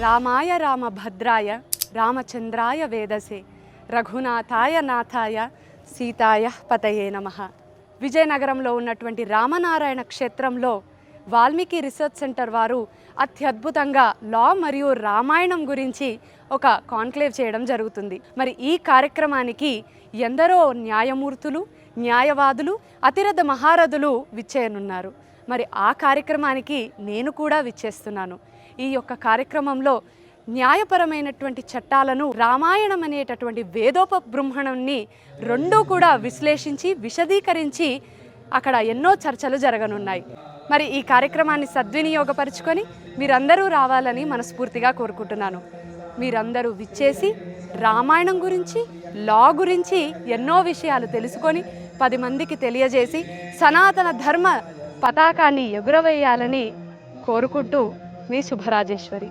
రామాయ రామభద్రాయ రామచంద్రాయ వేదసే రఘునాథాయ నాథాయ సీతాయ పతయే నమః. విజయనగరంలో ఉన్నటువంటి రామనారాయణ క్షేత్రంలో వాల్మీకి రీసెర్చ్ సెంటర్ వారు అత్యద్భుతంగా లా మరియు రామాయణం గురించి ఒక కాన్క్లేవ్ చేయడం జరుగుతుంది. మరి ఈ కార్యక్రమానికి ఎందరో న్యాయమూర్తులు, న్యాయవాదులు, అతిరథ మహారథులు విచ్చేయనున్నారు. మరి ఆ కార్యక్రమానికి నేను కూడా విచ్చేస్తున్నాను. ఈ యొక్క కార్యక్రమంలో న్యాయపరమైనటువంటి చట్టాలను రామాయణం అనేటటువంటి వేదోపబృంహణాన్ని రెండూ కూడా విశ్లేషించి విశదీకరించి అక్కడ ఎన్నో చర్చలు జరగనున్నాయి. మరి ఈ కార్యక్రమాన్ని సద్వినియోగపరుచుకొని మీరందరూ రావాలని మనస్ఫూర్తిగా కోరుకుంటున్నాను. మీరందరూ విచ్చేసి రామాయణం గురించి, లా గురించి ఎన్నో విషయాలు తెలుసుకొని 10 మందికి తెలియజేసి సనాతన ధర్మ పతాకాన్ని ఎగురవేయాలని కోరుకుంటూ మీ శుభరాజేశ్వరి.